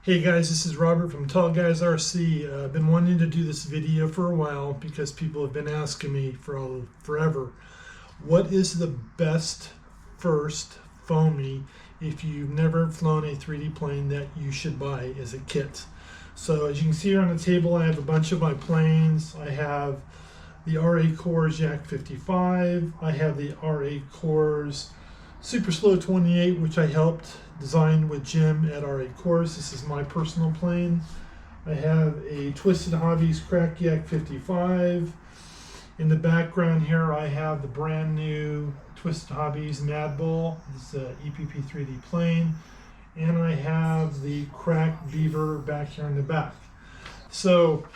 Hey guys, this is Robert from TallguysRC. I've been wanting to do this video for a while because people have been asking me for forever. What is the best first foamy if you've never flown a 3D plane that you should buy as a kit? So as you can see here on the table, I have a bunch of my planes. I have the RA Corps Yak 55. I have the RA Corps Super Slow 28, which I helped design with Jim at RA Corps. This is my personal plane. I have a Twisted Hobbies Crack Yak 55. In the background here, I have the brand new Twisted Hobbies Mad Bull. This is an EPP 3D plane. And I have the Crack Beaver back here in the back. So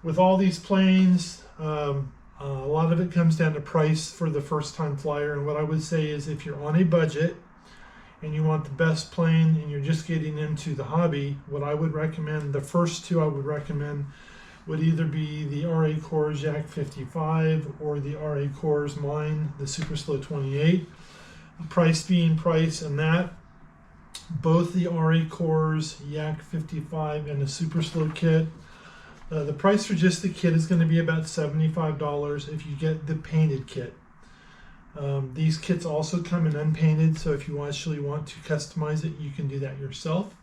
with all these planes, a lot of it comes down to price for the first time flyer. And what I would say is if you're on a budget and you want the best plane and you're just getting into the hobby, what I would recommend, the first two I would recommend would either be the RA Corps Yak 55 or the RA Corps mine, the Super Slow 28. Price being price, and that both the RA Corps Yak 55 and the Super Slow kit, the price for just the kit is going to be about $75 if you get the painted kit. These kits also come in unpainted, so if you actually want to customize it, you can do that yourself.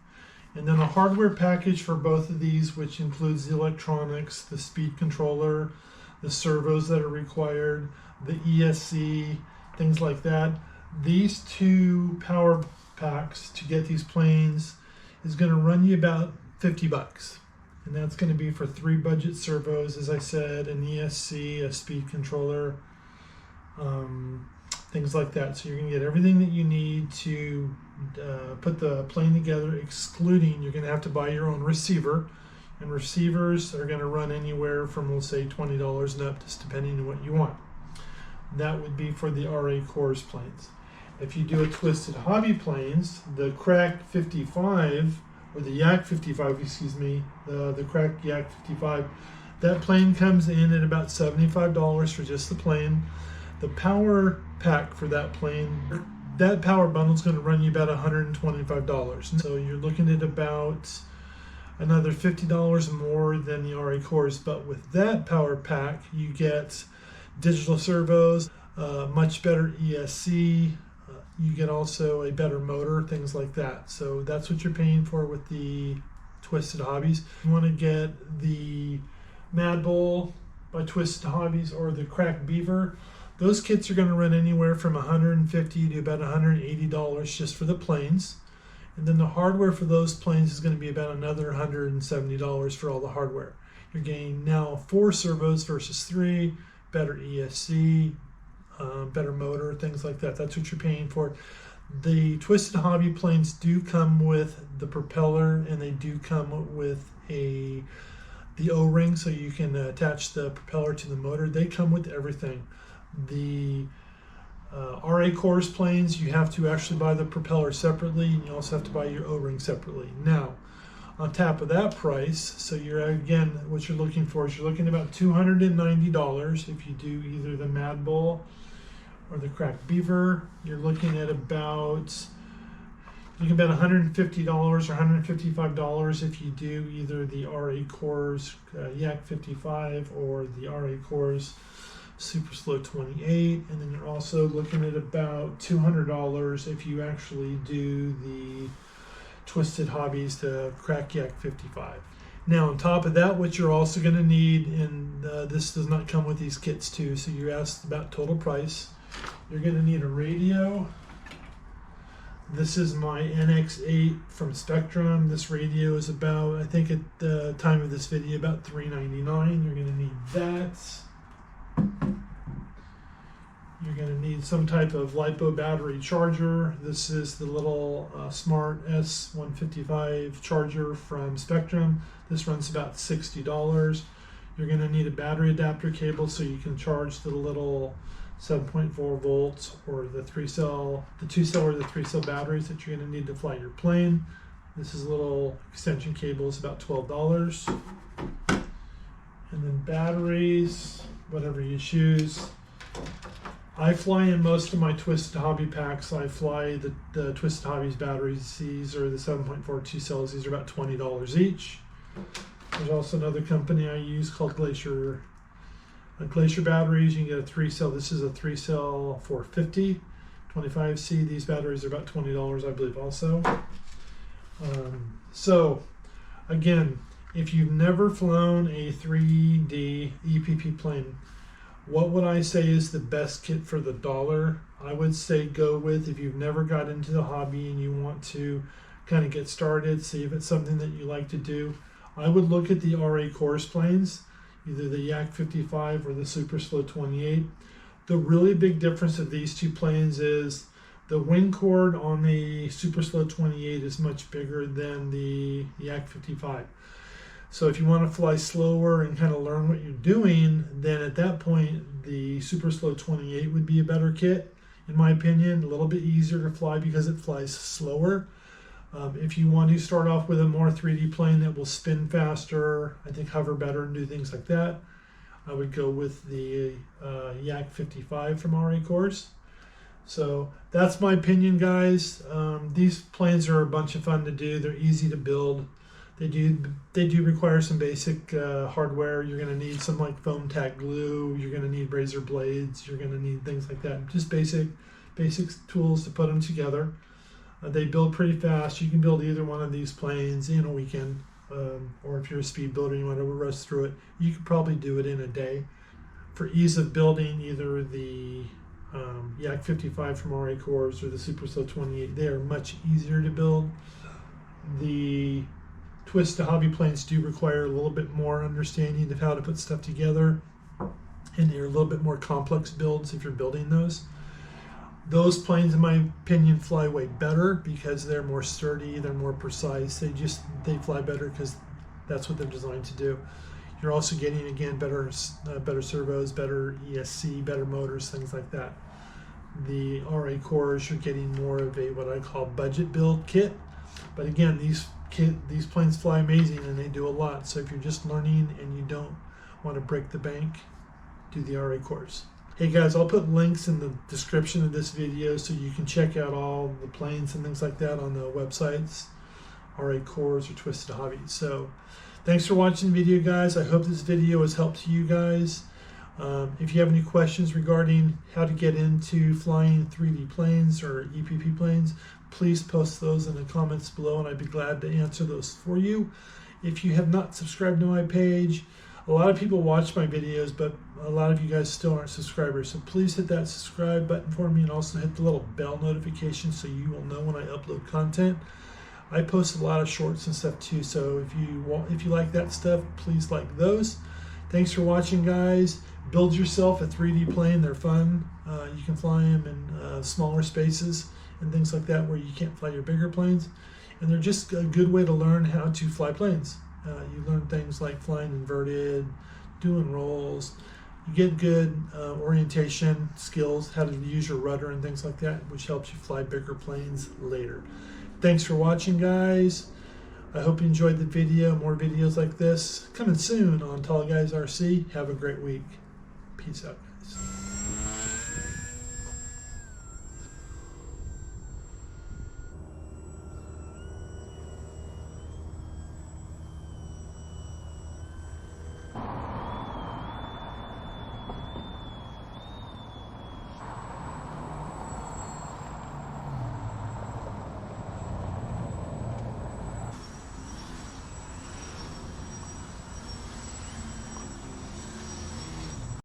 And then a hardware package for both of these, which includes the electronics, the speed controller, the servos that are required, the ESC, things like that. These two power packs to get these planes is going to run you about 50 bucks. And that's going to be for 3 budget servos, as I said, an ESC, a speed controller, things like that. So you're going to get everything that you need to put the plane together, excluding you're going to have to buy your own receiver. And receivers are going to run anywhere from, let's say, $20 and up, just depending on what you want. That would be for the RA Corps planes. If you do a Twisted Hobby planes, the Crack 55, or the Yak 55, excuse me, the Crack Yak 55, that plane comes in at about $75 for just the plane. The power pack for that plane, that power bundle is going to run you about $125. So you're looking at about another $50 more than the RA Corps. But with that power pack, you get digital servos, much better ESC, you get also a better motor, things like that. So that's what you're paying for with the Twisted Hobbies. You want to get the Mad Bull by Twisted Hobbies or the Crack Beaver. Those kits are going to run anywhere from $150 to about $180 just for the planes. And then the hardware for those planes is going to be about another $170 for all the hardware. You're getting now 4 servos versus 3, better ESC, better motor, things like that. That's what you're paying for. The Twisted Hobby planes do come with the propeller, and they do come with the O-ring, so you can attach the propeller to the motor. They come with everything. The RA Corps planes, you have to actually buy the propeller separately, and you also have to buy your O-ring separately. Now, on top of that price, so you're, again, what you're looking for is you're looking at about $290 if you do either the Mad Bull or the Crack Beaver. You're looking at about $150 or $155 if you do either the RA Corps Yak 55 or the RA Corps Super Slow 28, and then you're also looking at about $200 if you actually do the Twisted Hobbies to Crack Yak 55. Now on top of that, what you're also going to need, and this does not come with these kits too, so you asked about total price. You're going to need a radio. This is my NX8 from Spectrum. This radio is about, I think at the time of this video, about $399. You're going to need that. You're going to need some type of LiPo battery charger. This is the little Smart S155 charger from Spectrum. This runs about $60. You're going to need a battery adapter cable so you can charge the little 7.4 volts or the 2-cell or the 3-cell batteries that you're going to need to fly your plane. This is a little extension cable. It's about $12. And then batteries, whatever you choose. I fly in most of my Twisted Hobby packs. I fly the Twisted Hobbies batteries. These are the 7.42 cells. These are about $20 each. There's also another company I use called Glacier batteries. You can get a 3-cell. This is a 3-cell 450, 25C. These batteries are about $20, I believe, also. So, again, if you've never flown a 3D EPP plane, what would I say is the best kit for the dollar? I would say go with, if you've never got into the hobby and you want to kind of get started, see if it's something that you like to do, I would look at the RA Course planes, either the Yak 55 or the Super Slow 28. The really big difference of these two planes is the wing chord on the Super Slow 28 is much bigger than the Yak 55. So if you want to fly slower and kind of learn what you're doing, then at that point, the Super Slow 28 would be a better kit, in my opinion. A little bit easier to fly because it flies slower. If you want to start off with a more 3D plane that will spin faster, I think hover better and do things like that, I would go with the Yak 55 from RA Course. So that's my opinion, guys. These planes are a bunch of fun to do. They're easy to build. They do require some basic hardware. You're going to need some like foam tack glue. You're going to need razor blades. You're going to need things like that. Just basic tools to put them together. They build pretty fast. You can build either one of these planes in a weekend, or if you're a speed builder and you want to rush through it, you could probably do it in a day. For ease of building, either the Yak 55 from RA Course or the Super Slow 28, they are much easier to build. The Twisted Hobby planes do require a little bit more understanding of how to put stuff together, and they're a little bit more complex builds if you're building those. Those planes, in my opinion, fly way better because they're more sturdy, they're more precise. They fly better because that's what they're designed to do. You're also getting, again, better servos, better ESC, better motors, things like that. The RA Course, you're getting more of a what I call budget build kit, but again, these planes fly amazing and they do a lot. So if you're just learning and you don't want to break the bank, do the RA Course. Hey guys, I'll put links in the description of this video so you can check out all the planes and things like that on the websites, RA Course or Twisted Hobby. So thanks for watching the video, guys. I hope this video has helped you guys. If you have any questions regarding how to get into flying 3D planes or EPP planes, please post those in the comments below and I'd be glad to answer those for you. If you have not subscribed to my page, a lot of people watch my videos, but a lot of you guys still aren't subscribers. So please hit that subscribe button for me and also hit the little bell notification so you will know when I upload content. I post a lot of shorts and stuff too, so if you like that stuff, please like those. Thanks for watching, guys. Build yourself a 3D plane. They're fun. You can fly them in smaller spaces and things like that where you can't fly your bigger planes. And they're just a good way to learn how to fly planes. You learn things like flying inverted, doing rolls. You get good orientation skills, how to use your rudder and things like that, which helps you fly bigger planes later. Thanks for watching, guys. I hope you enjoyed the video. More videos like this coming soon on TallguysRC. Have a great week. Peace out, guys.